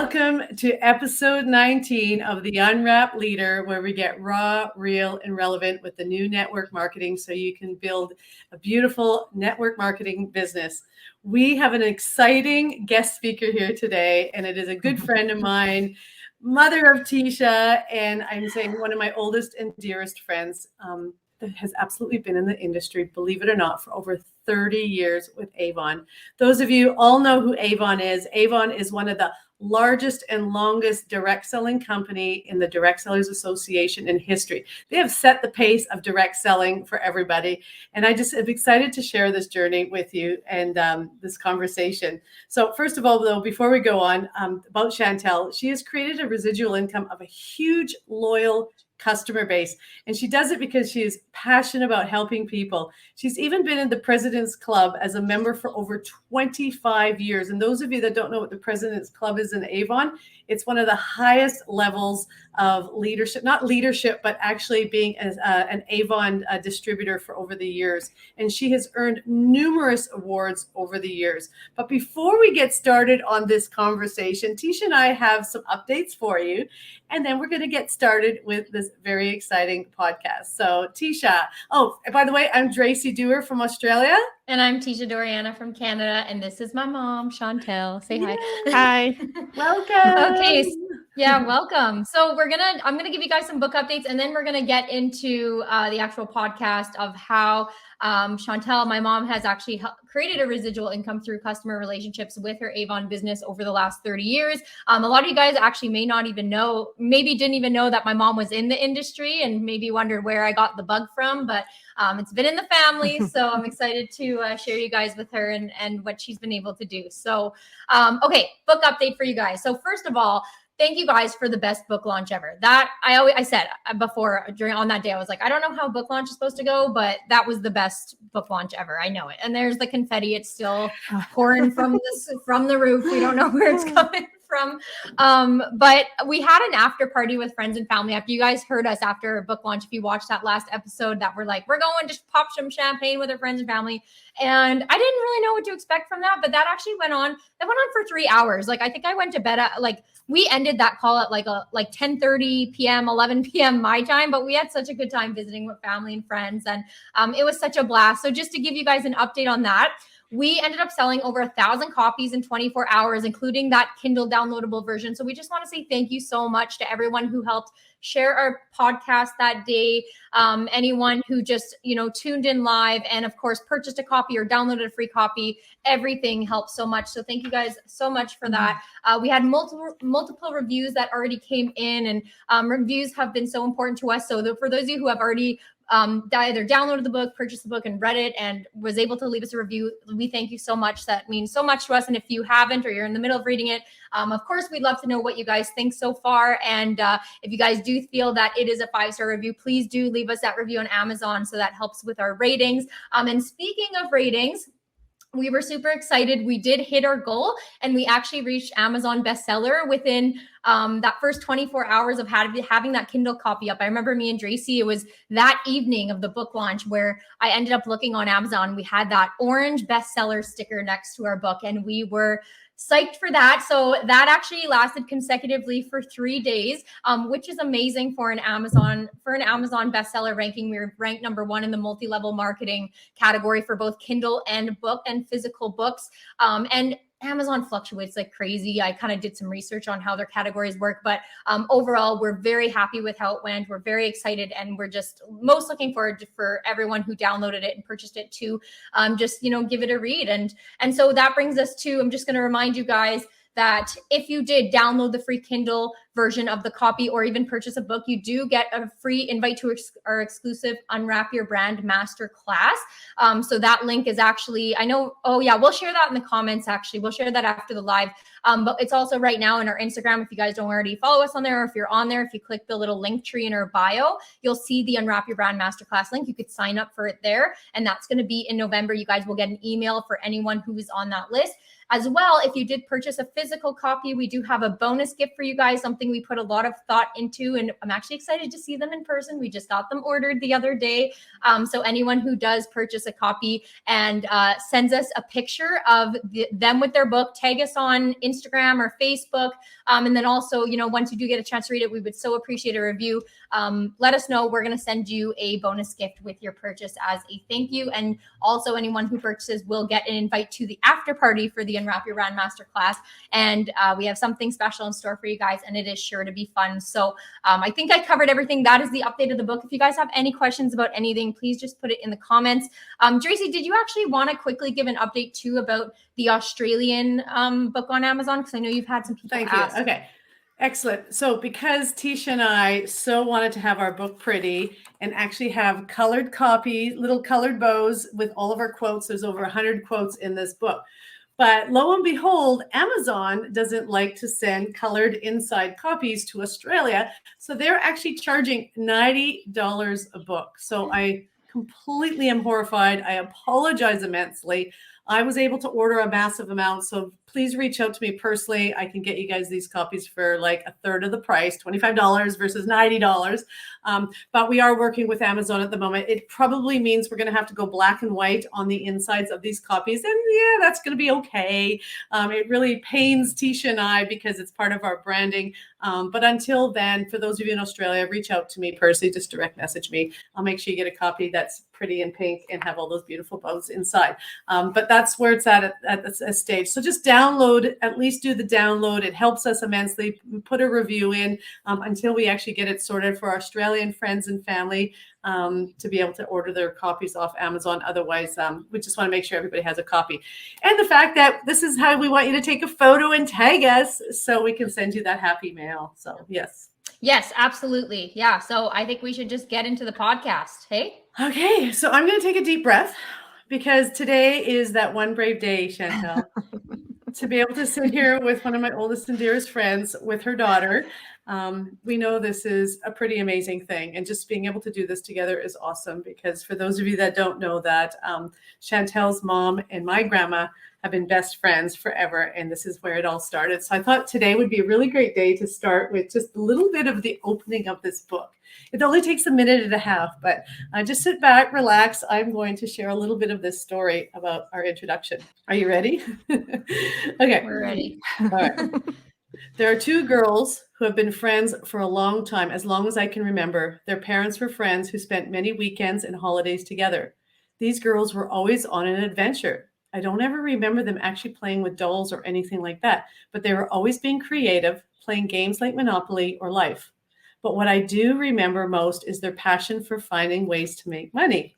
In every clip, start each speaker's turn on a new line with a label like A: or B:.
A: Welcome to episode 19 of the Unwrapped Leader, where we get raw, real, and relevant with the new network marketing so you can build a beautiful network marketing business. We have an exciting guest speaker here today, and it is a good friend of mine, mother of Teisha, and I'm saying one of my oldest and dearest friends that has absolutely been in the industry, believe it or not, for over 30 years with Avon. Those of you all know who Avon is. Avon is one of the largest and longest direct selling company in the Direct Sellers Association in history. They have set the pace of direct selling for everybody. And I just am excited to share this journey with you and this conversation. So first of all, though, before we go on, about Chantel, she has created a residual income of a huge, loyal customer base. And she does it because she is passionate about helping people. She's even been in the President's Club as a member for over 25 years. And those of you that don't know what the President's Club is in Avon, it's one of the highest levels of leadership, not leadership, but actually being an Avon distributor for over the years. And she has earned numerous awards over the years. But before we get started on this conversation, Teisha and I have some updates for you. And then we're going to get started with this very exciting podcast. So Teisha, oh, by the way, I'm Dracy Dewar from Australia.
B: And I'm Teisha Dorianna from Canada. And this is my mom, Chantel. Say hi.
A: Hi. Welcome.
B: Okay. Yeah, welcome. So I'm going to give you guys some book updates, and then we're going to get into the actual podcast of how Chantel, my mom, has actually created a residual income through customer relationships with her Avon business over the last 30 years. A lot of you guys actually may not even know, maybe didn't even know that my mom was in the industry and maybe wondered where I got the bug from, but it's been in the family. So I'm excited to share you guys with her and what she's been able to do. So, okay, book update for you guys. So first of all, thank you guys for the best book launch ever. That I said before on that day, I was like, I don't know how book launch is supposed to go, but that was the best book launch ever. I know it. And there's the confetti. It's still pouring from the roof. We don't know where it's coming from. But we had an after party with friends and family after you guys heard us after book launch. If you watched that last episode, that we're like, we're going to pop some champagne with our friends and family. And I didn't really know what to expect from that, but that actually went on for 3 hours. Like, I think I went to bed at we ended that call at like 10:30 p.m., 11 p.m. my time, but we had such a good time visiting with family and friends. And it was such a blast. So just to give you guys an update on that, we ended up selling over 1,000 copies in 24 hours, including that Kindle downloadable version. So we just want to say thank you so much to everyone who helped share our podcast that day. Anyone who just, tuned in live and of course purchased a copy or downloaded a free copy, everything helps so much. So thank you guys so much for that. We had multiple reviews that already came in, and reviews have been so important to us. So for those of you who have already either downloaded the book, purchased the book, and read it, and was able to leave us a review, we thank you so much. That means so much to us. And if you haven't, or you're in the middle of reading it, of course, we'd love to know what you guys think so far. And if you guys do feel that it is a 5-star review, please do leave us that review on Amazon. So that helps with our ratings. And speaking of ratings, we were super excited. We did hit our goal, and we actually reached Amazon bestseller within that first 24 hours of having that Kindle copy up. I remember me and Dracy, it was that evening of the book launch where I ended up looking on Amazon. We had that orange bestseller sticker next to our book, and we were psyched for that. So that actually lasted consecutively for 3 days, which is amazing for an Amazon bestseller ranking. We were ranked number 1 in the multi-level marketing category for both Kindle and book and physical books. And Amazon fluctuates like crazy. I kind of did some research on how their categories work, but overall, we're very happy with how it went. We're very excited, and we're just most looking forward for everyone who downloaded it and purchased it to just, give it a read. And so that brings us to, I'm just going to remind you guys that if you did download the free Kindle version of the copy or even purchase a book, you do get a free invite to our exclusive Unwrap Your Brand Master Class. So that link is actually, we'll share that in the comments. Actually, we'll share that after the live. But it's also right now in our Instagram. If you guys don't already follow us on there, or if you're on there, if you click the little link tree in our bio, you'll see the Unwrap Your Brand Masterclass link. You could sign up for it there. And that's going to be in November. You guys will get an email for anyone who is on that list. As well, if you did purchase a physical copy, we do have a bonus gift for you guys, something we put a lot of thought into, and I'm actually excited to see them in person. We just got them ordered the other day. So anyone who does purchase a copy and sends us a picture of them with their book, tag us on Instagram or Facebook. And then also, once you do get a chance to read it, we would so appreciate a review. Let us know. We're going to send you a bonus gift with your purchase as a thank you. And also anyone who purchases will get an invite to the after party for the Unwrap Your Brand Masterclass. And we have something special in store for you guys, and it is sure to be fun. So I think I covered everything. That is the update of the book. If you guys have any questions about anything, please just put it in the comments. Dracy, did you actually want to quickly give an update too about the Australian book on Amazon? Because I know you've had some people ask.
A: Okay. Excellent. So because Teisha and I so wanted to have our book pretty and actually have colored copy, little colored bows with all of our quotes, there's over 100 quotes in this book. But lo and behold, Amazon doesn't like to send colored inside copies to Australia. So they're actually charging $90 a book. So I completely am horrified. I apologize immensely. I was able to order a massive amount. So please reach out to me personally. I can get you guys these copies for like a third of the price, $25 versus $90. But we are working with Amazon at the moment. It probably means we're going to have to go black and white on the insides of these copies. And yeah, that's going to be okay. It really pains Teisha and I because it's part of our branding. But until then, for those of you in Australia, reach out to me personally, just direct message me. I'll make sure you get a copy that's pretty in pink and have all those beautiful bows inside. But that's where it's at a stage. So just download, at least do the download. It helps us immensely. Put a review in until we actually get it sorted for our Australian friends and family to be able to order their copies off Amazon. Otherwise, we just want to make sure everybody has a copy. And the fact that this is how we want you to take a photo and tag us so we can send you that happy mail. So yes.
B: Yes, absolutely. Yeah. So I think we should just get into the podcast. Hey?
A: Okay. So I'm going to take a deep breath because today is that one brave day, Chantel, to be able to sit here with one of my oldest and dearest friends with her daughter. We know this is a pretty amazing thing, and just being able to do this together is awesome because for those of you that don't know that, Chantel's mom and my grandma have been best friends forever, and this is where it all started. So I thought today would be a really great day to start with just a little bit of the opening of this book. It only takes a minute and a half, but just sit back, relax. I'm going to share a little bit of this story about our introduction. Are you ready? Okay.
B: We're ready.
A: All right. There are two girls who have been friends for a long time, as long as I can remember. Their parents were friends who spent many weekends and holidays together. These girls were always on an adventure. I don't ever remember them actually playing with dolls or anything like that, but they were always being creative, playing games like Monopoly or Life. But what I do remember most is their passion for finding ways to make money.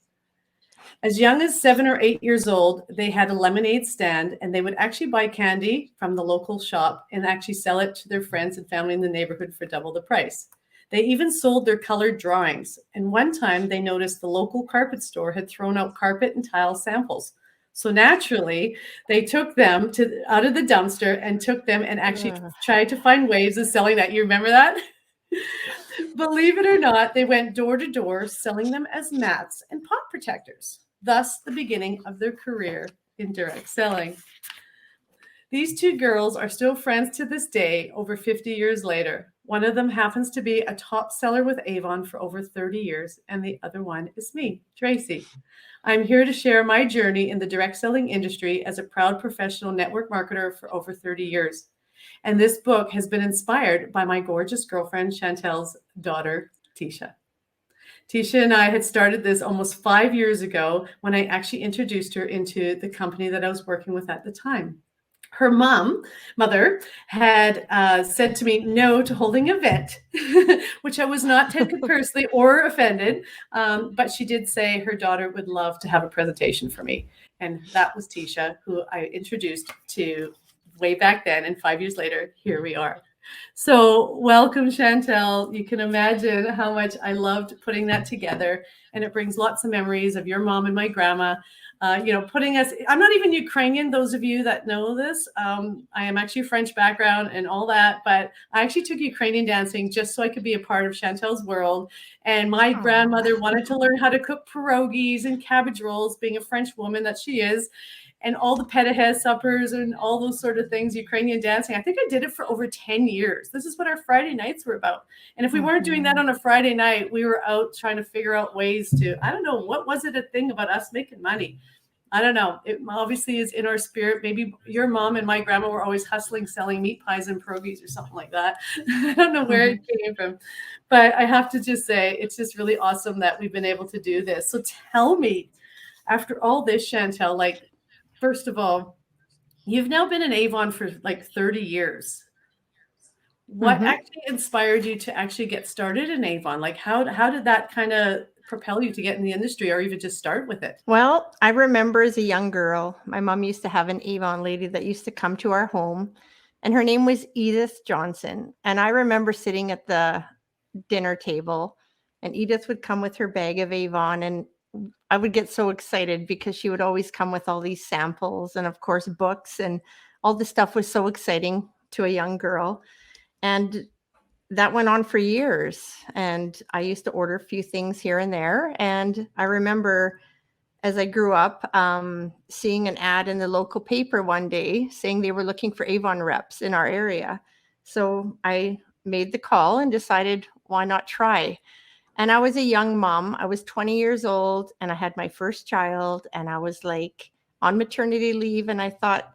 A: As young as 7 or 8 years old, they had a lemonade stand, and they would actually buy candy from the local shop and actually sell it to their friends and family in the neighborhood for double the price. They even sold their colored drawings. And one time they noticed the local carpet store had thrown out carpet and tile samples. So naturally, they took them out of the dumpster and took them and actually tried to find ways of selling that. You remember that? Believe it or not, they went door to door selling them as mats and pot protectors. Thus, the beginning of their career in direct selling. These two girls are still friends to this day, over 50 years later. One of them happens to be a top seller with Avon for over 30 years, and the other one is me, Dracy. I'm here to share my journey in the direct selling industry as a proud professional network marketer for over 30 years. And this book has been inspired by my gorgeous girlfriend, Chantel's daughter, Teisha. Teisha and I had started this almost 5 years ago when I actually introduced her into the company that I was working with at the time. Her mother had said to me no to holding an event, which I was not taken personally or offended. But she did say her daughter would love to have a presentation for me. And that was Teisha, who I introduced to way back then. And 5 years later, here we are. So welcome, Chantel. You can imagine how much I loved putting that together. And it brings lots of memories of your mom and my grandma. Putting us, I'm not even Ukrainian, those of you that know this. I am actually French background and all that, but I actually took Ukrainian dancing just so I could be a part of Chantel's world. And my grandmother wanted to learn how to cook pierogies and cabbage rolls, being a French woman that she is. and all the petahe suppers and all those sort of things, Ukrainian dancing. I think I did it for over 10 years. This is what our Friday nights were about. And if we weren't doing that on a Friday night, we were out trying to figure out ways to, I don't know, what was it a thing about us making money? I don't know. It obviously is in our spirit. Maybe your mom and my grandma were always hustling, selling meat pies and pierogies or something like that. I don't know where it came from. But I have to just say, it's just really awesome that we've been able to do this. So tell me, after all this, Chantel, like, first of all, you've now been in Avon for like 30 years. What actually inspired you to actually get started in Avon? Like, how did that kind of propel you to get in the industry or even just start with it?
C: Well, I remember as a young girl, my mom used to have an Avon lady that used to come to our home, and her name was Edith Johnson. And I remember sitting at the dinner table, and Edith would come with her bag of Avon, and I would get so excited because she would always come with all these samples and, of course, books, and all the stuff was so exciting to a young girl. And that went on for years. And I used to order a few things here and there. And I remember as I grew up, seeing an ad in the local paper one day saying they were looking for Avon reps in our area. So I made the call and decided, why not try? And I was a young mom. I was 20 years old and I had my first child, and I was like on maternity leave. And I thought,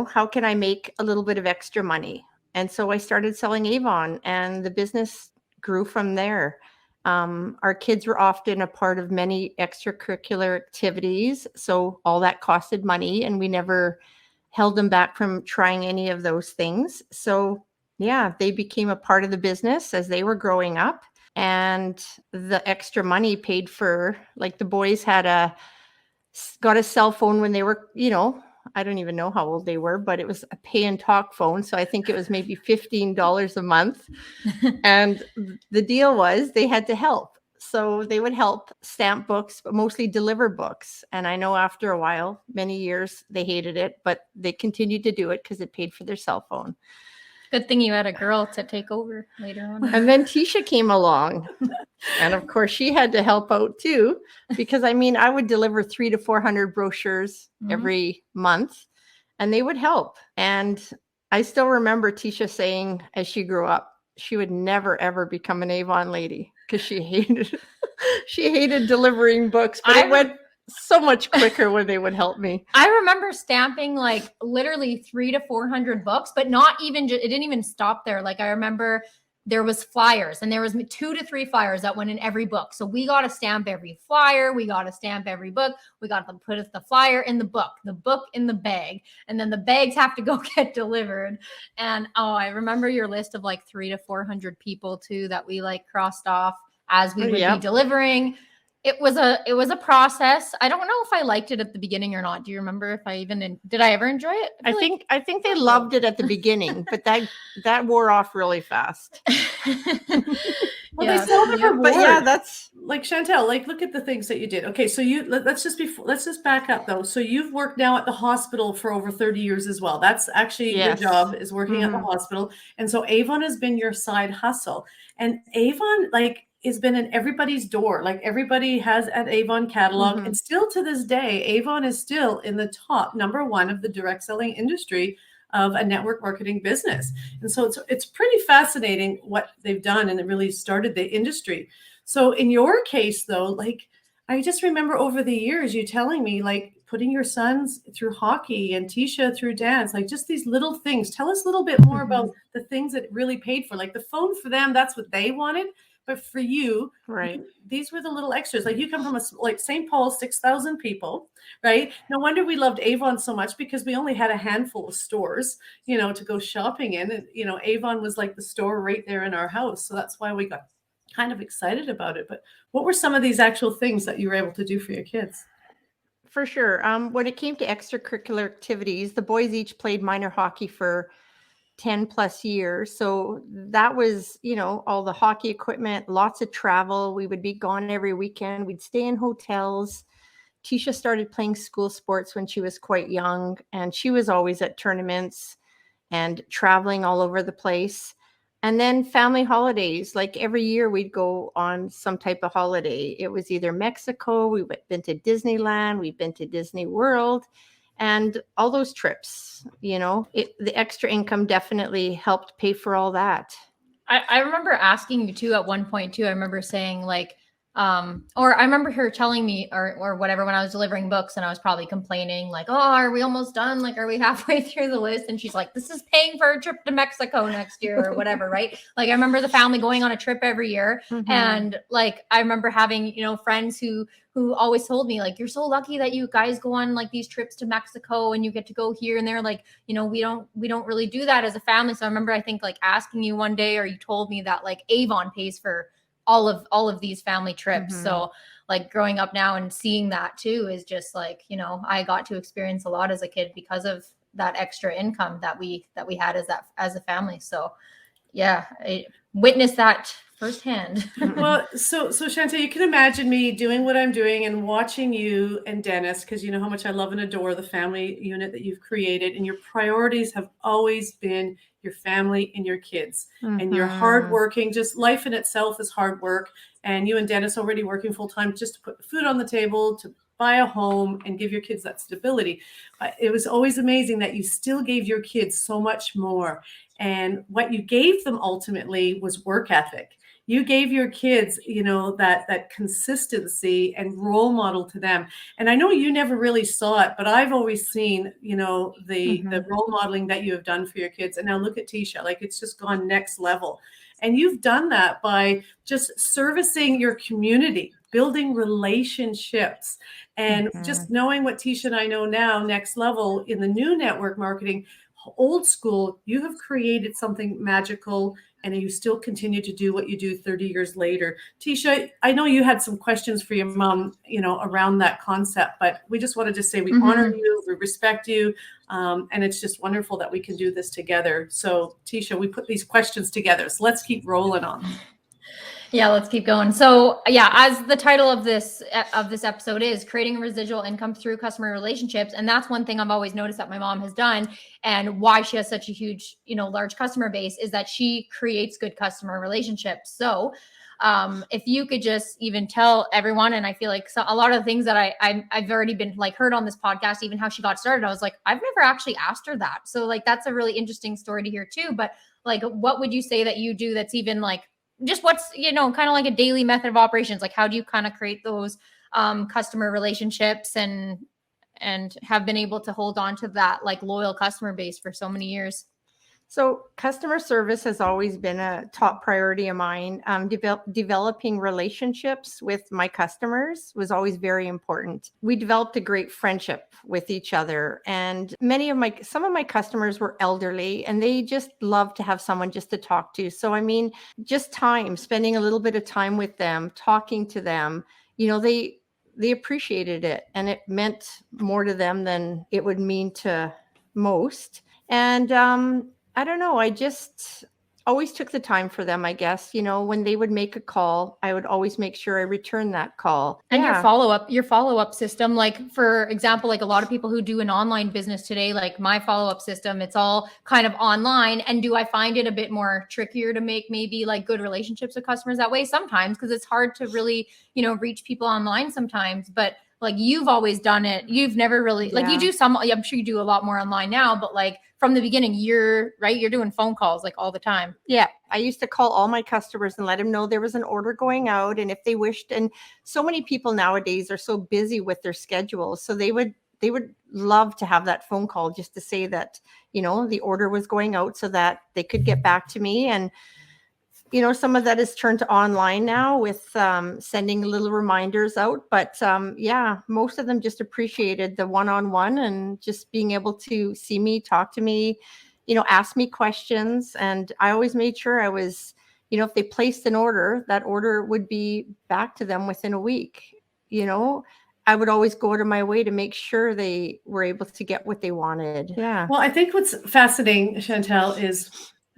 C: how can I make a little bit of extra money? And so I started selling Avon, and the business grew from there. Our kids were often a part of many extracurricular activities, so all that costed money, and we never held them back from trying any of those things. So yeah, they became a part of the business as they were growing up, and the extra money paid for, like, the boys got a cell phone when they were, I don't even know how old they were, but it was a pay and talk phone. So I think it was maybe $15 a month. And the deal was they had to help. So they would help stamp books, but mostly deliver books. And I know after a while, many years, they hated it, but they continued to do it because it paid for their cell phone.
B: Good thing you had a girl to take over later on.
C: And then Teisha came along. And of course, she had to help out too, because I would deliver 300 to 400 brochures every month, and they would help. And I still remember Teisha saying, as she grew up, she would never, ever become an Avon lady because she hated delivering books, but it went so much quicker when they would help me.
B: I remember stamping like literally 300 to 400 books, but not even, it didn't even stop there. Like, I remember there was flyers, and there was 2 to 3 flyers that went in every book. So we got to stamp every flyer. We got to stamp every book. We got to put the flyer in the book in the bag, and then the bags have to go get delivered. And I remember your list of like 300 to 400 people too, that we like crossed off as we would be delivering. It was a process. I don't know if I liked it at the beginning or not. Do you remember if did I ever enjoy it?
C: I think they loved it at the beginning, but that wore off really fast.
A: Well, they still have a reward.
C: But yeah, that's
A: like, Chantel, like, look at the things that you did. Okay, so let's just back up though. So you've worked now at the hospital for over 30 years as well. That's actually your job, is working at the hospital. And so Avon has been your side hustle. And Avon, like, has been in everybody's door. Like, everybody has an Avon catalog. And still to this day, Avon is still in the top #1 of the direct selling industry of a network marketing business. And so it's pretty fascinating what they've done, and it really started the industry. So in your case though, like, I just remember over the years you telling me, like, putting your sons through hockey and Teisha through dance, like, just these little things. Tell us a little bit more about the things that really paid for. Like, the phone for them, that's what they wanted. But for you,
C: right,
A: these were the little extras. Like, you come from like St. Paul, 6,000 people, right? No wonder we loved Avon so much, because we only had a handful of stores, to go shopping in. And, Avon was like the store right there in our house. So that's why we got kind of excited about it. But what were some of these actual things that you were able to do for your kids?
C: For sure. When it came to extracurricular activities, the boys each played minor hockey for 10 plus years. So that was, all the hockey equipment, lots of travel. We would be gone every weekend. We'd stay in hotels. Teisha started playing school sports when she was quite young, and she was always at tournaments and traveling all over the place. And then family holidays, like every year we'd go on some type of holiday. It was either Mexico, we've been to Disneyland, we've been to Disney World. And all those trips, the extra income definitely helped pay for all that.
B: I remember asking you too at one point too. I remember saying like, or I remember her telling me or whatever when I was delivering books and I was probably complaining like, oh, are we almost done? Like, are we halfway through the list? And she's like, this is paying for a trip to Mexico next year or whatever, right? Like I remember the family going on a trip every year.
C: Mm-hmm.
B: And like, I remember having, friends who always told me like, you're so lucky that you guys go on like these trips to Mexico and you get to go here and there. Like, we don't really do that as a family. So I remember, I think like asking you one day, or you told me that like Avon pays for all of these family trips.
C: Mm-hmm.
B: So like growing up now and seeing that too is just like, I got to experience a lot as a kid because of that extra income that we had as a family. So yeah, I witnessed that firsthand.
A: Well, so Chantel, you can imagine me doing what I'm doing and watching you and Dennis, because you know how much I love and adore the family unit that you've created, and your priorities have always been your family and your kids.
C: Mm-hmm.
A: And you're hardworking. Just life in itself is hard work. And you and Dennis already working full time just to put food on the table, to buy a home and give your kids that stability. It was always amazing that you still gave your kids so much more. And what you gave them ultimately was work ethic. You gave your kids, that consistency and role model to them. And I know you never really saw it, but I've always seen, the role modeling that you have done for your kids. And now look at Teisha, like it's just gone next level. And you've done that by just servicing your community, building relationships, and just knowing what Teisha and I know now, next level in the new network marketing, old school, you have created something magical, and you still continue to do what you do 30 years later. Teisha, I know you had some questions for your mom, around that concept, but we just wanted to say we honor you, we respect you, and it's just wonderful that we can do this together. So Teisha, we put these questions together, so let's keep rolling on them.
B: Yeah, let's keep going. So yeah, as the title of this episode is creating residual income through customer relationships. And that's one thing I've always noticed that my mom has done, and why she has such a huge, large customer base, is that she creates good customer relationships. So if you could just even tell everyone, and I feel like a lot of the things that I've already been like heard on this podcast, even how she got started, I was like, I've never actually asked her that. So like, that's a really interesting story to hear too. But like, what would you say that you do that's even like, just what's, kind of like a daily method of operations? Like, how do you kind of create those customer relationships and have been able to hold on to that like loyal customer base for so many years?
C: So customer service has always been a top priority of mine. Developing relationships with my customers was always very important. We developed a great friendship with each other, and some of my customers were elderly, and they just love to have someone just to talk to. So, I mean, just spending a little bit of time with them, talking to them, they appreciated it, and it meant more to them than it would mean to most. And, I don't know. I just always took the time for them, I guess. When they would make a call, I would always make sure I returned that call.
B: And your follow-up system, like for example, like a lot of people who do an online business today, like my follow-up system, it's all kind of online. And do I find it a bit more trickier to make maybe like good relationships with customers that way sometimes? Because it's hard to really, reach people online sometimes. But like you've always done it. You've never really like you do some, I'm sure you do a lot more online now, but like from the beginning, you're doing phone calls like all the time.
C: Yeah. I used to call all my customers and let them know there was an order going out, and if they wished. And so many people nowadays are so busy with their schedules. So they would love to have that phone call just to say that, the order was going out so that they could get back to me. And some of that is turned to online now with sending little reminders out. But most of them just appreciated the one-on-one and just being able to see me, talk to me, ask me questions. And I always made sure I was, if they placed an order, that order would be back to them within a week. I would always go out of my way to make sure they were able to get what they wanted. Yeah.
A: Well, I think what's fascinating, Chantel, is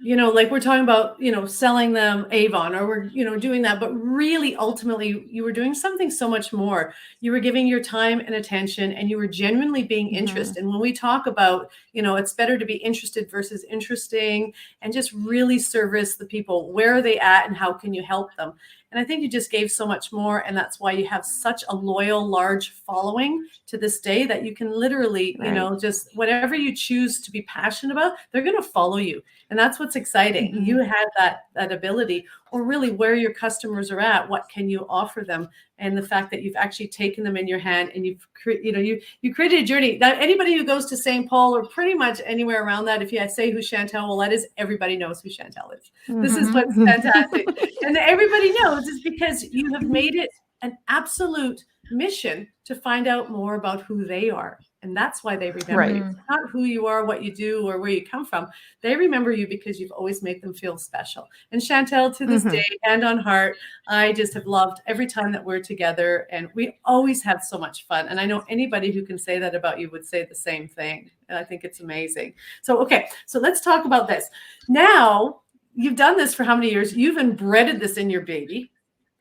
A: like we're talking about, selling them Avon, or we're, doing that, but really ultimately you were doing something so much more. You were giving your time and attention, and you were genuinely being interested. And when we talk about, it's better to be interested versus interesting, and just really service the people. Where are they at and how can you help them? And I think you just gave so much more. And that's why you have such a loyal, large following to this day that you can literally, just whatever you choose to be passionate about, they're going to follow you. And that's what's exciting. You had that ability, or really where your customers are at, what can you offer them? And the fact that you've actually taken them in your hand and you created a journey. Now, anybody who goes to St. Paul or pretty much anywhere around that, if you say who Chantel Ouellette is, everybody knows who Chantel is. This is what's fantastic. And everybody knows is because you have made it an absolute mission to find out more about who they are. And that's why they remember you. It's not who you are, what you do, or where you come from. They remember you because you've always made them feel special. And Chantel, to this day, hand on heart, I just have loved every time that we're together. And we always have so much fun. And I know anybody who can say that about you would say the same thing. And I think it's amazing. So, okay, so let's talk about this. Now, you've done this for how many years? You've embedded this in your baby.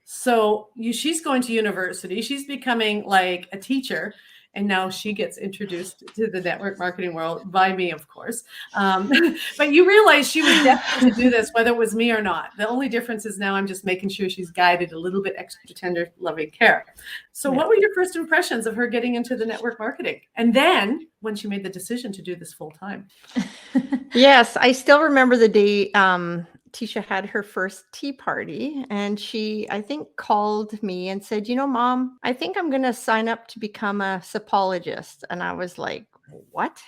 A: So she's going to university. She's becoming like a teacher. And now she gets introduced to the network marketing world by me, of course. But you realize she was destined to do this, whether it was me or not. The only difference is now I'm just making sure she's guided a little bit extra tender, loving care. So what were your first impressions of her getting into the network marketing? And then when she made the decision to do this full time?
C: Yes, I still remember the day Teisha had her first tea party, and she, I think, called me and said, Mom, I think I'm going to sign up to become a psychologist. And I was like, what?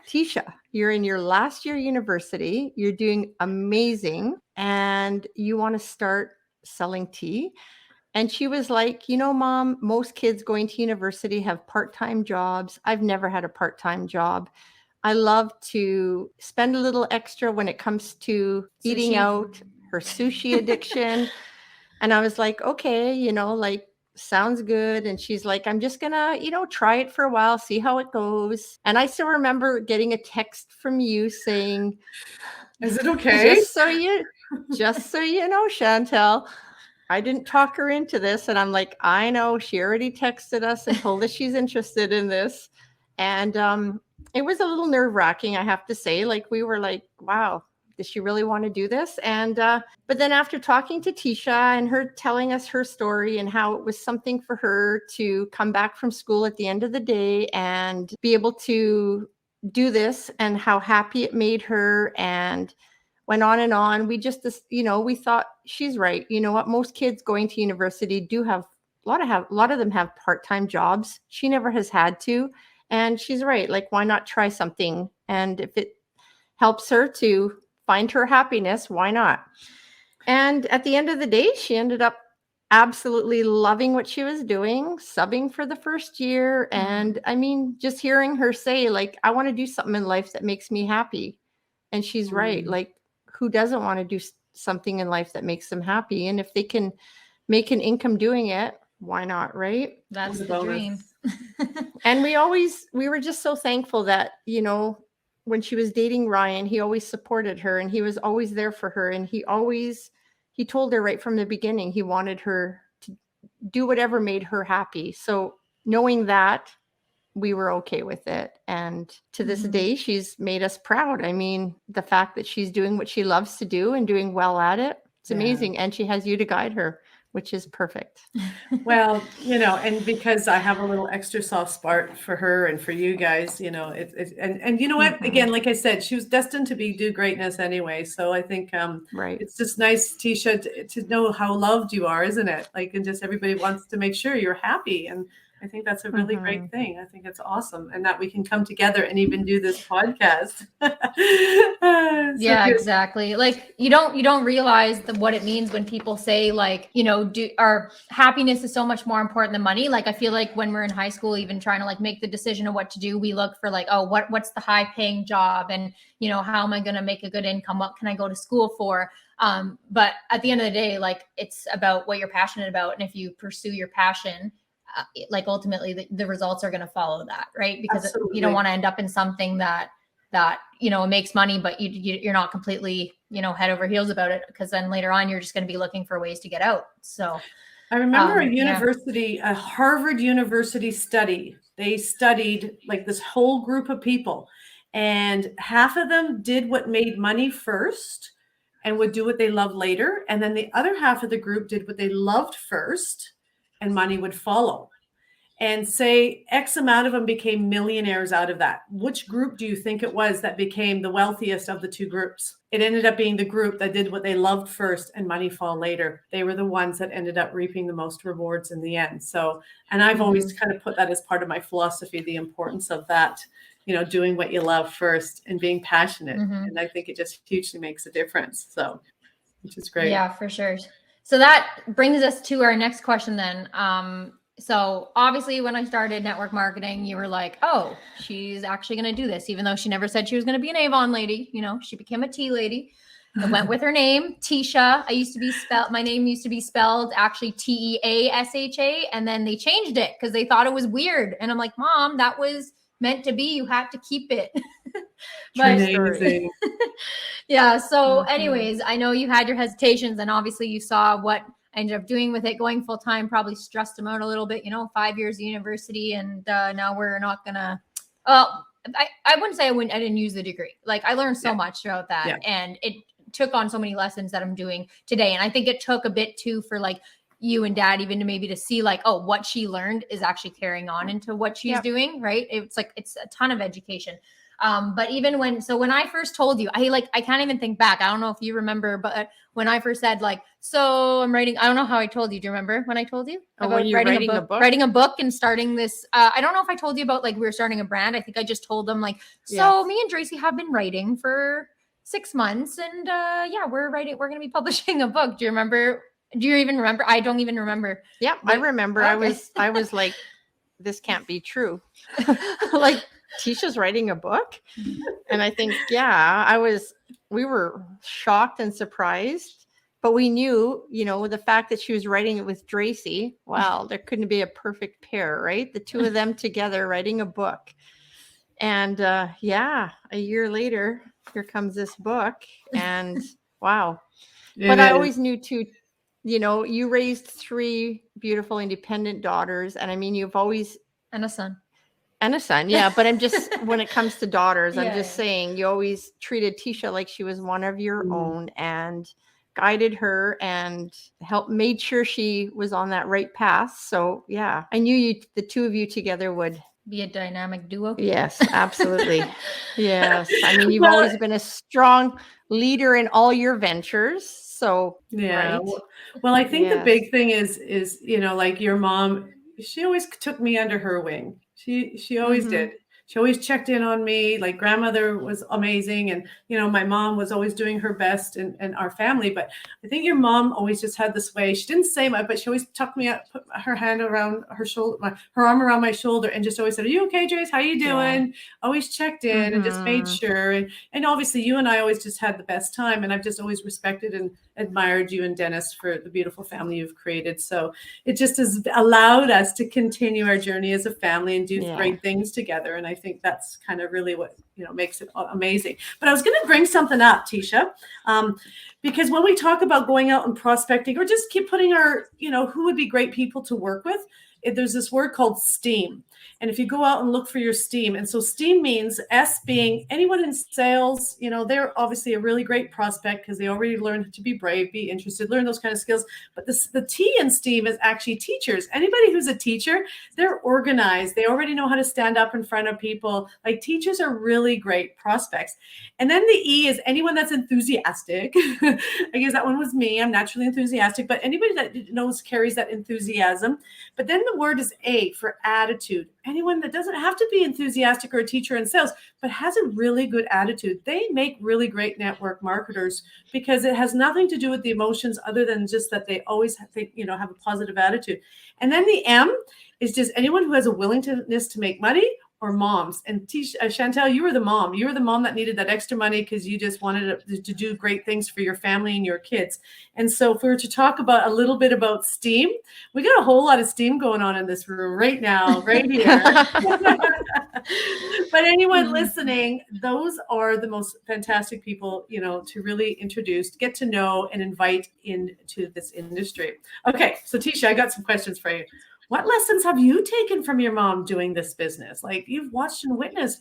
C: Teisha, you're in your last year university. You're doing amazing. And you want to start selling tea? And she was like, Mom, most kids going to university have part-time jobs. I've never had a part-time job. I love to spend a little extra when it comes to eating out, her sushi addiction. And I was like, okay, sounds good. And she's like, I'm just gonna, try it for a while, see how it goes. And I still remember getting a text from you saying,
A: is it okay?
C: Just so you know, Chantel, I didn't talk her into this. And I'm like, I know, she already texted us and told us she's interested in this. And it was a little nerve-wracking, I have to say. Like, we were like, wow, does she really want to do this? And but then after talking to Teisha and her telling us her story and how it was something for her to come back from school at the end of the day and be able to do this, and how happy it made her, and went on, we just, we thought, she's right. You know what? Most kids going to university do have a lot of them have part-time jobs. She never has had to. And she's right. Like, why not try something? And if it helps her to find her happiness, why not? And at the end of the day, she ended up absolutely loving what she was doing, subbing for the first year. And I mean, just hearing her say, like, I want to do something in life that makes me happy. And she's right. Like, who doesn't want to do something in life that makes them happy? And if they can make an income doing it, why not? Right?
B: That's the dream.
C: And we were just so thankful that, when she was dating Ryan, he always supported her and he was always there for her. And he told her right from the beginning, he wanted her to do whatever made her happy. So knowing that, we were okay with it. And to this day, she's made us proud. I mean, the fact that she's doing what she loves to do and doing well at it, it's amazing. And she has you to guide her, which is perfect.
A: Well, and because I have a little extra soft spot for her and for you guys, and you know what, again, like I said, she was destined to do greatness anyway. So I think it's just nice, Teisha, to know how loved you are, isn't it? Like, and just everybody wants to make sure you're happy. And I think that's a really great thing. I think it's awesome. And that we can come together and even do this podcast.
B: Yeah, exactly. Like, you don't realize what it means when people say, like, our happiness is so much more important than money. Like, I feel like when we're in high school, even trying to like make the decision of what to do, we look for like, oh, what's the high paying job? And, how am I going to make a good income? What can I go to school for? But at the end of the day, like, it's about what you're passionate about. And if you pursue your passion, like, ultimately the results are going to follow that, right? Because you don't want to end up in something that it makes money, but you're not completely, head over heels about it, because then later on you're just going to be looking for ways to get out. So
A: I remember a Harvard University study. They studied like this whole group of people, and half of them did what made money first, and would do what they loved later. And then the other half of the group did what they loved first, and money would follow. And say X amount of them became millionaires out of that. Which group do you think it was that became the wealthiest of the two groups? It ended up being the group that did what they loved first and money fall later. They were the ones that ended up reaping the most rewards in the end. So, and I've always kind of put that as part of my philosophy, the importance of that, doing what you love first and being passionate. And I think it just hugely makes a difference. So, which is great.
B: Yeah, for sure. So that brings us to our next question then. So obviously when I started network marketing, you were like, oh, she's actually going to do this, even though she never said she was going to be an Avon lady. She became a tea lady. I went with her name, Teisha. My name used to be spelled actually Teasha. And then they changed it because they thought it was weird. And I'm like, Mom, that was meant to be. You had to keep it.
A: Amazing.
B: Yeah. So anyways, I know you had your hesitations, and obviously you saw what I ended up doing with it. Going full time probably stressed him out a little bit, 5 years of university, and now we're not gonna. I wouldn't say I didn't use the degree. Like I learned so much throughout that, and it took on so many lessons that I'm doing today. And I think it took a bit too for like you and Dad even to see like, oh, what she learned is actually carrying on into what she's doing, right? It's a ton of education. But even when I first told you, I can't even think back. I don't know if you remember, but when I first said like, so I'm writing, I don't know how I told you. Do you remember when I told you about writing a book and starting this? I don't know if I told you about like, we were starting a brand. I think I just told them like, so me and Dracy have been writing for 6 months, and we're going to be publishing a book. Do you remember? Do you even remember? I don't even remember.
C: Yeah, I remember. Okay. I was like, this can't be true. Like, Teisha's writing a book. And I think, we were shocked and surprised, but we knew, the fact that she was writing it with Dracy, wow, there couldn't be a perfect pair, right? The two of them together writing a book. And a year later, here comes this book, and wow. But I always knew too, you raised 3 beautiful independent daughters. And I mean, you've always...
B: And a son.
C: Yeah. But I'm just, when it comes to daughters, I'm just saying you always treated Teisha like she was one of your own, and guided her and made sure she was on that right path. So I knew the two of you together would
B: be a dynamic duo.
C: Yes, absolutely. Yes. I mean, you've always been a strong leader in all your ventures. So,
A: right? Well, I think the big thing is, like your mom, she always took me under her wing. She always did. She always checked in on me. Like grandmother was amazing. And, my mom was always doing her best and our family. But I think your mom always just had this way. She didn't say much, but she always tucked me up, put her hand around her shoulder, her arm around my shoulder, and just always said, "Are you okay, Jace? How you doing?" Always checked in and just made sure. And obviously you and I always just had the best time. And I've just always respected and admired you and Dennis for the beautiful family you've created. So it just has allowed us to continue our journey as a family and do great things together. And I think that's kind of really what makes it amazing. But I was going to bring something up, Teisha, because when we talk about going out and prospecting, or just keep putting our who would be great people to work with, there's this word called STEAM. And if you go out and look for your STEAM, and so STEAM means S being anyone in sales, they're obviously a really great prospect because they already learned to be brave, be interested, learn those kind of skills. But the T in STEAM is actually teachers. Anybody who's a teacher, they're organized. They already know how to stand up in front of people. Like teachers are really great prospects. And then the E is anyone that's enthusiastic. I guess that one was me. I'm naturally enthusiastic, but anybody that carries that enthusiasm. But then the word is A for attitude. Anyone that doesn't have to be enthusiastic or a teacher in sales, but has a really good attitude, they make really great network marketers because it has nothing to do with the emotions other than just that they always have a positive attitude. And then the M is just anyone who has a willingness to make money, or moms. And Chantel, you were the mom. You were the mom that needed that extra money because you just wanted to do great things for your family and your kids. And so if we were to talk about a little bit about STEAM, we got a whole lot of STEAM going on in this room right now, right here. But anyone listening, those are the most fantastic people, to really introduce, get to know, and invite into this industry. Okay, so Teisha, I got some questions for you. What lessons have you taken from your mom doing this business? Like you've watched and witnessed,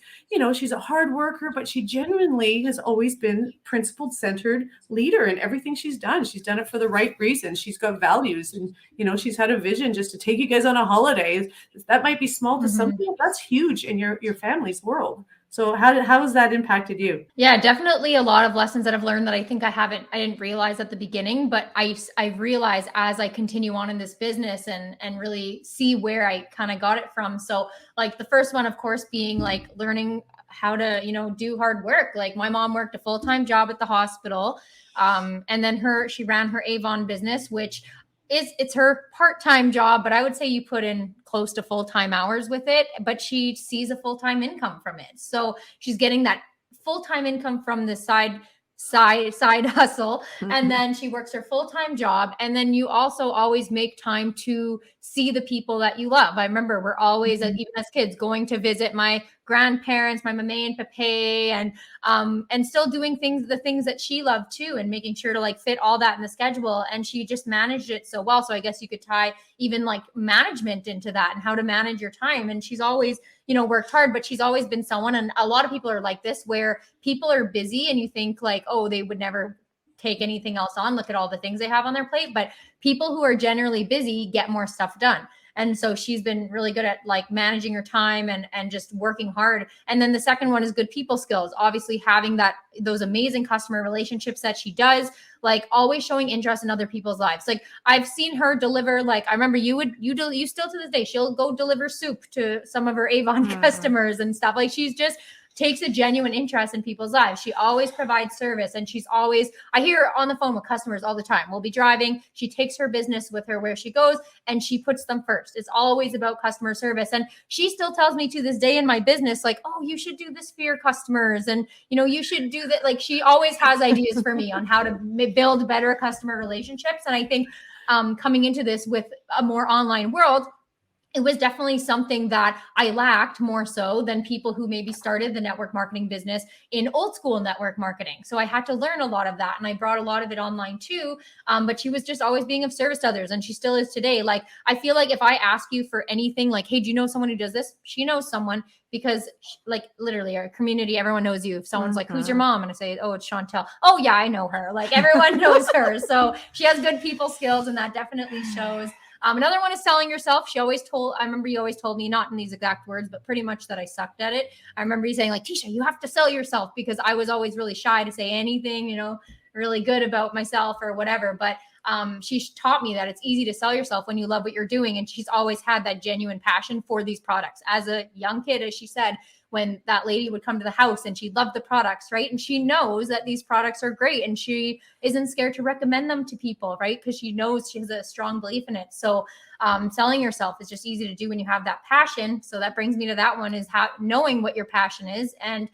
A: she's a hard worker, but she genuinely has always been principled centered leader in everything she's done. She's done it for the right reasons. She's got values and, she's had a vision just to take you guys on a holiday. That might be small to some people. That's huge in your family's world. So how has that impacted you?
B: Yeah, definitely a lot of lessons that I've learned that I think I didn't realize at the beginning, but I've realized as I continue on in this business and really see where I kind of got it from. So like the first one, of course, being like learning how to, do hard work. Like my mom worked a full-time job at the hospital. And then she ran her Avon business, which it's her part-time job, but I would say you put in close to full-time hours with it, but she sees a full-time income from it. So she's getting that full-time income from the side hustle. And then she works her full-time job. And then you also always make time to see the people that you love. I remember we're always, even as kids, going to visit my grandparents, my mama and papa, and still doing the things that she loved too, and making sure to like fit all that in the schedule. And she just managed it so well. So I guess you could tie even like management into that and how to manage your time. And she's always, worked hard, but she's always been someone. And a lot of people are like this, where people are busy and you think like, oh, they would never take anything else on. Look at all the things they have on their plate. But people who are generally busy get more stuff done. And so she's been really good at like managing her time and just working hard. And then the second one is good people skills, obviously having those amazing customer relationships that she does, like always showing interest in other people's lives. Like I've seen her deliver, like I remember you still to this day, she'll go deliver soup to some of her Avon customers and stuff. Like she's just takes a genuine interest in people's lives. She always provides service, and I hear her on the phone with customers all the time. We'll be driving. She takes her business with her where she goes and she puts them first. It's always about customer service. And she still tells me to this day in my business, like, oh, you should do this for your customers. And, you should do that. Like she always has ideas for me on how to build better customer relationships. And I think coming into this with a more online world, it was definitely something that I lacked more so than people who maybe started the network marketing business in old school network marketing. So I had to learn a lot of that, and I brought a lot of it online too. But she was just always being of service to others, and she still is today. Like I feel like if I ask you for anything, like, hey, do you know someone who does this? She knows someone, because like literally our community, everyone knows you. If someone's like, who's your mom? And I say, oh, it's Chantel. Oh yeah, I know her. Like everyone knows her. So she has good people skills, and that definitely shows. Another one is selling yourself. I remember you always told me, not in these exact words, but pretty much that I sucked at it. I remember you saying like, Teisha, you have to sell yourself, because I was always really shy to say anything, really good about myself or whatever. But she taught me that it's easy to sell yourself when you love what you're doing. And she's always had that genuine passion for these products. As a young kid, as she said, when that lady would come to the house and she loved the products, right? And she knows that these products are great, and she isn't scared to recommend them to people, right? Because she knows she has a strong belief in it. So selling yourself is just easy to do when you have that passion. So that brings me to that one, is knowing what your passion is. And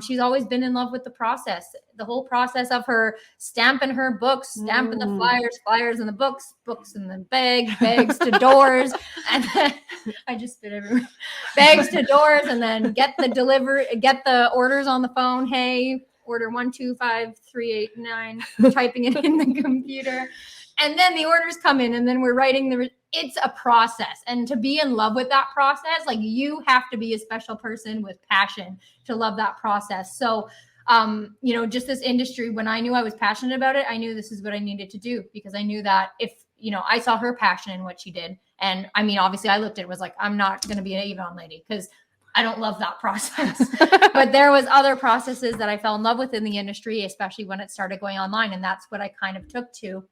B: she's always been in love with the process, the whole process of her stamping her books, stamping the flyers in the books in the bags to doors. And then I just spit everywhere. Bags to doors, and then get the orders on the phone. Hey, order 125389, typing it in the computer. And then the orders come in, and then we're writing it's a process. And to be in love with that process, like you have to be a special person with passion to love that process. So, just this industry, when I knew I was passionate about it, I knew this is what I needed to do, because I knew that if, I saw her passion in what she did. And I mean, obviously I looked at it, was like, I'm not going to be an Avon lady, because I don't love that process. But there was other processes that I fell in love with in the industry, especially when it started going online. And that's what I kind of took to.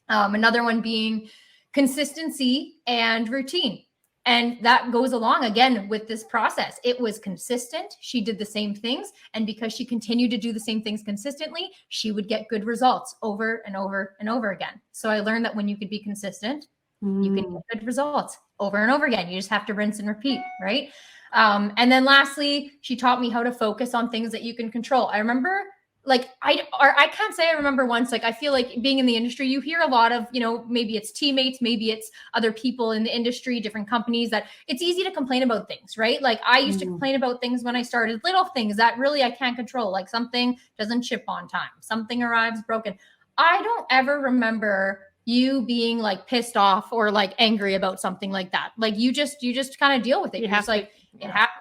B: Another one being consistency and routine. And that goes along again with this process. It was consistent. She did the same things. And because she continued to do the same things consistently, she would get good results over and over and over again. So I learned that when you could be consistent, you can get good results over and over again. You just have to rinse and repeat, right? And then lastly, she taught me how to focus on things that you can control. I remember I can't say I remember once, like, I feel like being in the industry, you hear a lot of, maybe it's teammates, maybe it's other people in the industry, different companies, that it's easy to complain about things, right? Like I used to complain about things when I started, little things that really I can't control, like something doesn't ship on time, something arrives broken. I don't ever remember you being like pissed off or like angry about something like that. Like you just kind of deal with it.
C: You
B: You're
C: have
B: just like,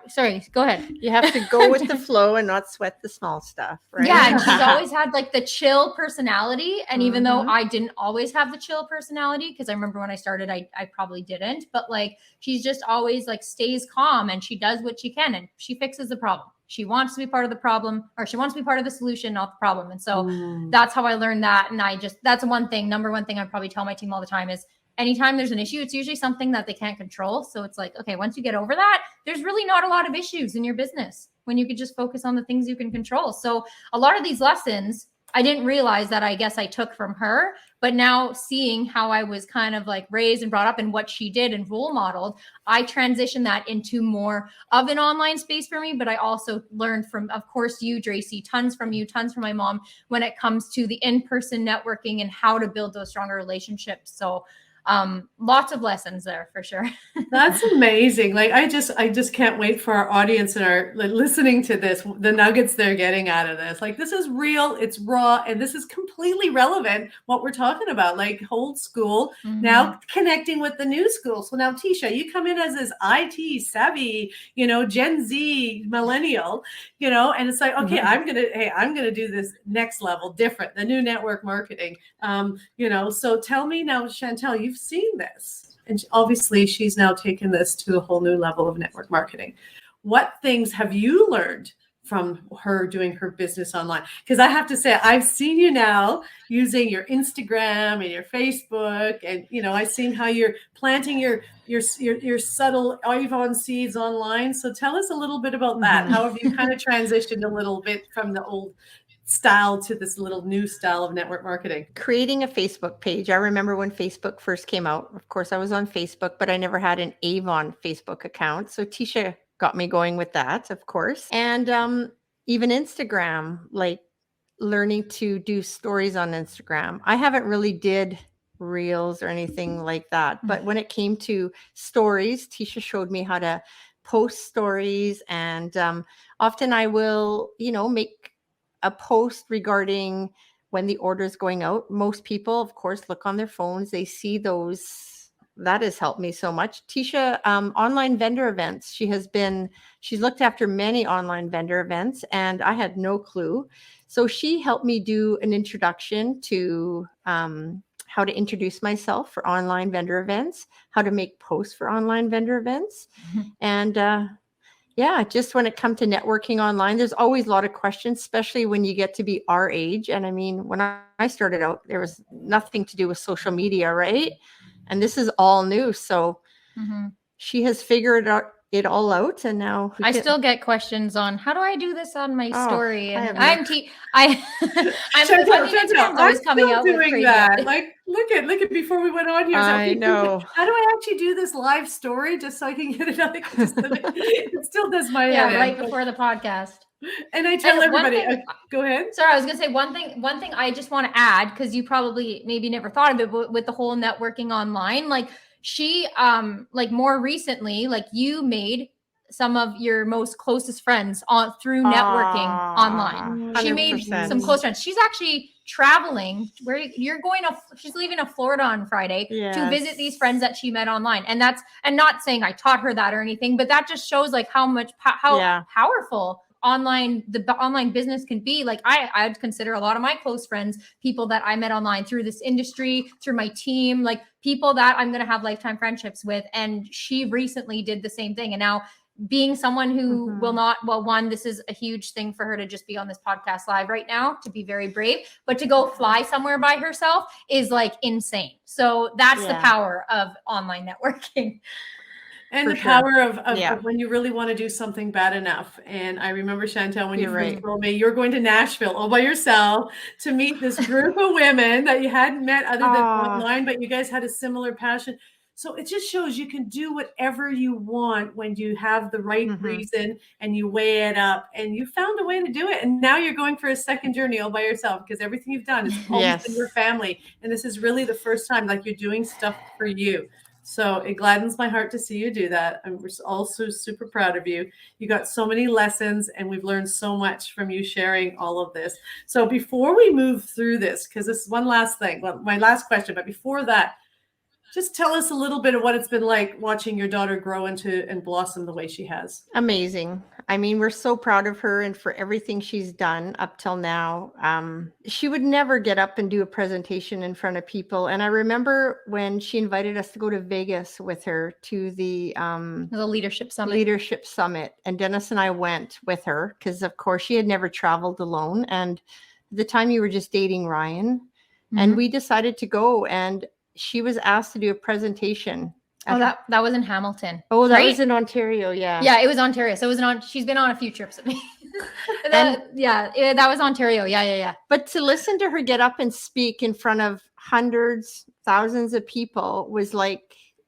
B: sorry, go ahead.
C: You have to go with the flow and not sweat the small stuff, right?
B: Yeah, and she's always had like the chill personality. And even though
C: Mhm.
B: I didn't always have the chill personality, because I remember when I started, I probably didn't, but like she's just always like stays calm and she does what she can and she fixes the problem. She wants to be part of the problem, or she wants to be part of the solution, not the problem. And so that's how I learned that. And that's number one thing I probably tell my team all the time is anytime there's an issue, it's usually something that they can't control. So it's like, okay, once you get over that, there's really not a lot of issues in your business when you could just focus on the things you can control. So a lot of these lessons, I didn't realize that I guess I took from her, but now seeing how I was kind of like raised and brought up and what she did and role modeled, I transitioned that into more of an online space for me. But I also learned from, of course, you, Dracy, tons from you, tons from my mom when it comes to the in-person networking and how to build those stronger relationships. So lots of lessons there for sure.
A: That's amazing. Like I just can't wait for our audience and our listening to this, the nuggets they're getting out of this. Like this is real, it's raw, and this is completely relevant what we're talking about, like old school, now connecting with the new school. So now Teisha, you come in as this IT savvy, Gen Z millennial, and it's like, okay, I'm gonna do this next level different, the new network marketing. So tell me now, Chantel, you've seen this, and obviously she's now taken this to a whole new level of network marketing. What things have you learned from her doing her business online? Because I have to say, I've seen you now using your Instagram and your Facebook, and I've seen how you're planting your subtle Avon seeds online. So tell us a little bit about that. How have you kind of transitioned a little bit from the old style to this little new style of network marketing?
C: Creating a Facebook page. I remember when Facebook first came out. Of course, I was on Facebook, but I never had an Avon Facebook account. So Teisha got me going with that, of course. And even Instagram, like learning to do stories on Instagram. I haven't really did reels or anything like that. But when it came to stories, Teisha showed me how to post stories. And often I will, make a post regarding when the order is going out. Most people, of course, look on their phones. They see those. That has helped me so much. Teisha, online vendor events. She's looked after many online vendor events, and I had no clue. So she helped me do an introduction to how to introduce myself for online vendor events, how to make posts for online vendor events. And just when it comes to networking online, there's always a lot of questions, especially when you get to be our age. And I mean, when I started out, there was nothing to do with social media, right? And this is all new. So she has figured it all out. And now
B: I still get questions on how do I do this on my story? And
A: I'm
B: always coming out
A: doing
B: with crazy
A: that. Like, look at before we went on here.
C: I know.
A: How do I actually do this live story just so I can get it out? It still does my
B: right before the podcast.
A: And I tell everybody, go ahead.
B: Sorry, I was going to say one thing I just want to add, because you probably maybe never thought of it, but with the whole networking online, like she, like more recently, like you made some of your most closest friends through networking online. 100%. She made some close friends. She's actually traveling where she's leaving to Florida on Friday to visit these friends that she met online. And not saying I taught her that or anything, but that just shows like how much, how powerful the online business can be. Like I'd consider a lot of my close friends people that I met online through this industry, through my team, like people that I'm going to have lifetime friendships with. And she recently did the same thing. And now being someone who will not, this is a huge thing for her to just be on this podcast live right now, to be very brave, but to go fly somewhere by herself is like insane. So that's the power of online networking.
A: And the power of when you really want to do something bad enough. And I remember, Chantel, when you first told me you're going to Nashville all by yourself to meet this group of women that you hadn't met other than online, but you guys had a similar passion. So it just shows you can do whatever you want when you have the right reason and you weigh it up, and you found a way to do it. And now you're going for a second journey all by yourself, because everything you've done is always in your family. And this is really the first time like you're doing stuff for you. So it gladdens my heart to see you do that. I'm also super proud of you. You got so many lessons, and we've learned so much from you sharing all of this. So before we move through this, because this is one last thing, well, my last question, but before that, just tell us a little bit of what it's been like watching your daughter grow into and blossom the way she has.
C: Amazing. I mean, we're so proud of her and for everything she's done up till now. She would never get up and do a presentation in front of people. And I remember when she invited us to go to Vegas with her to the
B: leadership summit.
C: And Dennis and I went with her because, of course, she had never traveled alone. And at the time you were just dating Ryan.
B: Mm-hmm.
C: And we decided to go, and she was asked to do a presentation.
B: Oh, that was in Hamilton.
C: Oh, that was in Ontario. Yeah.
B: Yeah, it was Ontario. So it was she's been on a few trips with me. That was Ontario. Yeah.
C: But to listen to her get up and speak in front of hundreds, thousands of people was like,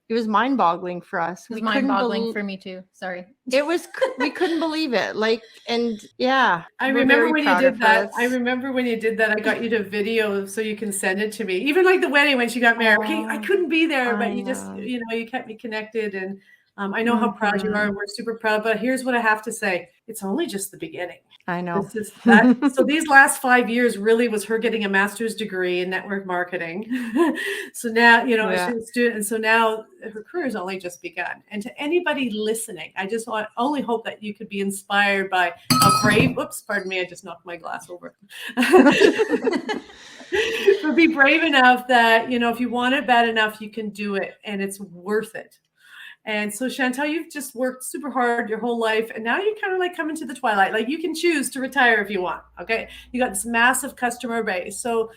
C: it was mind-boggling for us.
B: It was mind-boggling for me too. Sorry.
C: It was, we couldn't believe it. Like, and yeah.
A: I remember when you did that. I remember when you did that, I got you to video so you can send it to me. Even like the wedding when she got married. Okay, I couldn't be there, but you just, you kept me connected. And I know how proud you are. We're super proud, but here's what I have to say. It's only just the beginning.
C: I know.
A: This is that. So these last 5 years really was her getting a master's degree in network marketing. So now, she's a student. And so now her career has only just begun. And to anybody listening, I just only hope that you could be inspired by a brave, whoops, pardon me, I just knocked my glass over. But be brave enough that, if you want it bad enough, you can do it, and it's worth it. And so, Chantel, you've just worked super hard your whole life, and now you kind of like come into the twilight. Like, you can choose to retire if you want. Okay, you got this massive customer base. So,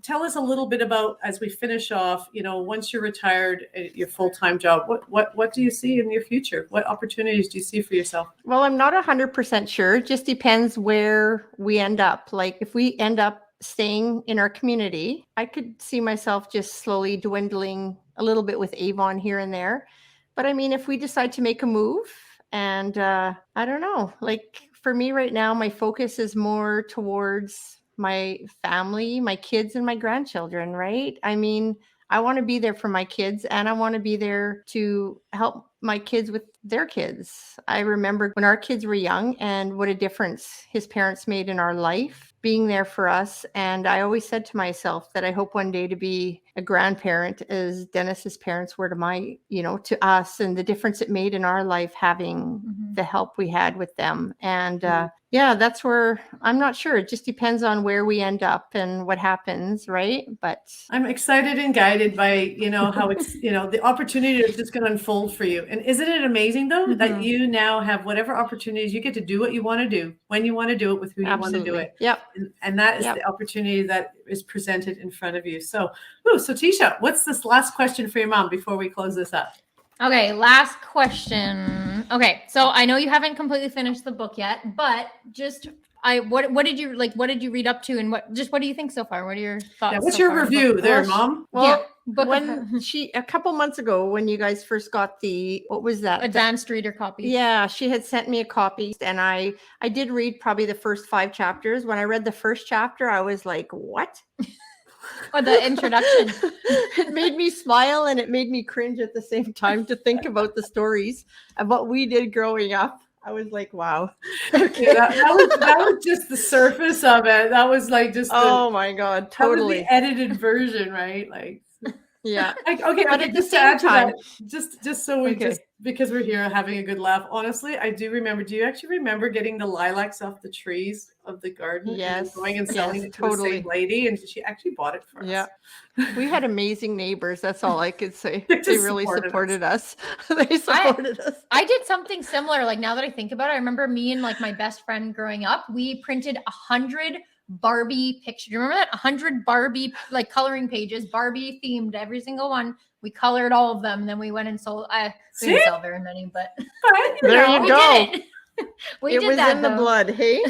A: tell us a little bit about, as we finish off, once you're retired, your full-time job, what do you see in your future? What opportunities do you see for yourself?
C: Well, I'm not 100% sure. It just depends where we end up. Like, if we end up staying in our community, I could see myself just slowly dwindling a little bit with Avon here and there. But I mean, if we decide to make a move, and I don't know, like for me right now, my focus is more towards my family, my kids and my grandchildren, right? I mean, I want to be there for my kids, and I want to be there to help my kids with their kids. I remember when our kids were young and what a difference his parents made in our life, being there for us. And I always said to myself that I hope one day to be a grandparent as Dennis's parents were to us, and the difference it made in our life having the help we had with them. And that's where I'm not sure. It just depends on where we end up and what happens, right? But
A: I'm excited and guided by, how it's, the opportunity is just going to unfold for you. And isn't it amazing, though, that you now have whatever opportunities, you get to do what you want to do, when you want to do it, with who you want to do it.
C: Yep.
A: And that is the opportunity that is presented in front of you. So Teisha, what's this last question for your mom before we close this up?
B: Okay, last question. Okay, so I know you haven't completely finished the book yet, but just what did you read up to, and what do you think so far? What are your thoughts?
A: Yeah, what's your review there, Mom?
C: Well, when a couple months ago, when you guys first got what was that?
B: Advanced reader copy.
C: Yeah, she had sent me a copy, and I did read probably the first 5 chapters. When I read the first chapter, I was like, what?
B: Or the introduction.
C: It made me smile and it made me cringe at the same time to think about the stories of what we did growing up. I was like, wow.
A: Okay, that was just the surface of it. That was like just
C: oh my God, totally.
A: That was the edited version, right? Like,
C: yeah.
A: Okay.
C: At the same time,
A: just so we just because we're here having a good laugh. Honestly, I do remember. Do you actually remember getting the lilacs off the trees of the garden?
C: Yes.
A: And going and selling it to the same lady, and she actually bought it for us.
C: Yeah. We had amazing neighbors. That's all I could say. They really supported us. They supported us.
B: I did something similar. Like, now that I think about it, I remember me and like my best friend growing up, we printed 100 Barbie pictures. Do you remember that? 100 Barbie like coloring pages, Barbie themed, every single one. We colored all of them, and then we went and sold. We didn't sell very many, but
C: there you go.
B: It
C: was in the blood, hey?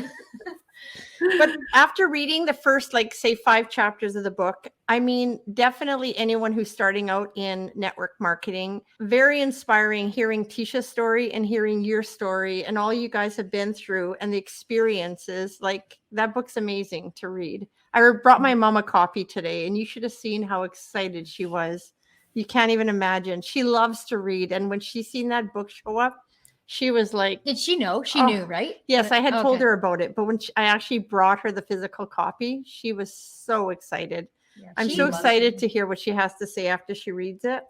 C: But after reading the first, 5 chapters of the book, I mean, definitely anyone who's starting out in network marketing, very inspiring hearing Teisha's story and hearing your story and all you guys have been through and the experiences. Like, that book's amazing to read. I brought my mom a copy today, and you should have seen how excited she was. You can't even imagine. She loves to read. And when she seen that book show up, she was like,
B: Did she know? She knew, right?
C: Yes, I had told
B: Okay.
C: her about it. But when I actually brought her the physical copy, she was so excited.
B: Yeah,
C: I'm
B: she
C: so
B: loves
C: excited
B: it.
C: to hear what she has to say after she reads it.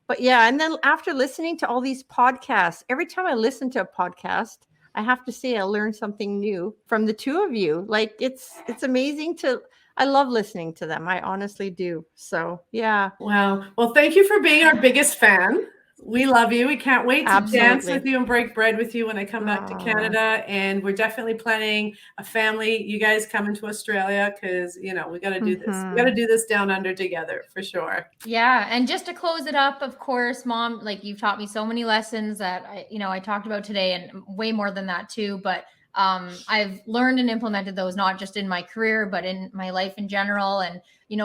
C: But yeah, and then after listening to all these podcasts, every time I listen to a podcast, I have to say I learned something new from the two of you. Like it's amazing I love listening to them. I honestly do. So yeah.
A: Wow. Well, thank you for being our biggest fan. We love you. We can't wait to dance
C: Absolutely.
A: with you and break bread with you when I come back to
C: Aw.
A: Canada. And we're definitely planning a family. You guys coming to Australia because, we got to do this. We got to do this down under together for sure.
B: Yeah. And just to close it up, of course, Mom, like you've taught me so many lessons that I talked about today and way more than that too. But I've learned and implemented those, not just in my career, but in my life in general. And,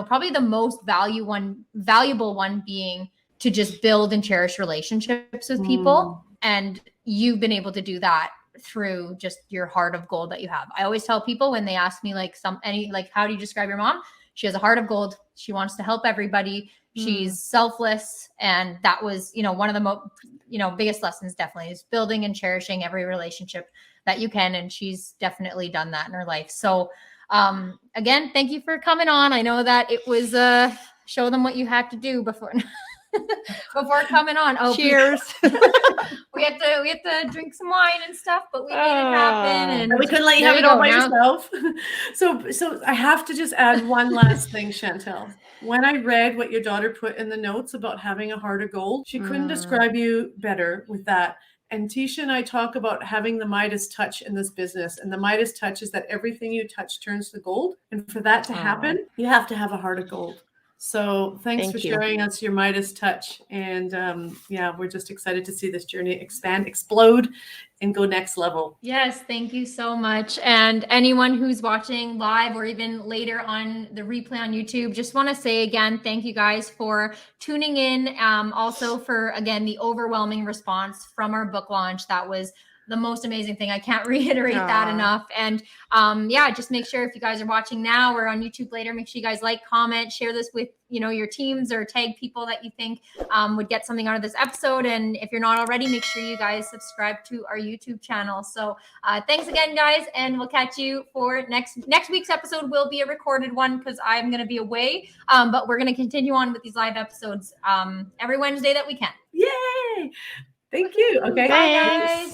B: probably the most valuable one being to just build and cherish relationships with people. And you've been able to do that through just your heart of gold that you have. I always tell people when they ask me how do you describe your mom? She has a heart of gold. She wants to help everybody. She's selfless. And that was, one of the biggest lessons definitely is building and cherishing every relationship that you can. And she's definitely done that in her life. So again, thank you for coming on. I know that it was show them what you had to do before coming on. Oh,
C: cheers.
B: we had to drink some wine and stuff, but we made it happen. And
A: we couldn't let you have it all by yourself. So I have to just add one last thing, Chantel. When I read what your daughter put in the notes about having a heart of gold, she couldn't describe you better with that. And Teisha and I talk about having the Midas touch in this business. And the Midas touch is that everything you touch turns to gold. And for that to happen, you have to have a heart of gold. So thanks for sharing us your Midas touch. And we're just excited to see this journey expand, explode, and go next level.
B: Yes, thank you so much. And anyone who's watching live or even later on the replay on YouTube, just want to say again, thank you guys for tuning in. Also for, again, the overwhelming response from our book launch. That was the most amazing thing. I can't reiterate that enough. And just make sure if you guys are watching now or on YouTube later, make sure you guys like, comment, share this with, your teams or tag people that you think would get something out of this episode. And if you're not already, make sure you guys subscribe to our YouTube channel. So thanks again, guys. And we'll catch you for next week's episode will be a recorded one because I'm going to be away. But we're going to continue on with these live episodes every Wednesday that we can.
A: Yay! Thank you. Okay.
B: Bye, guys.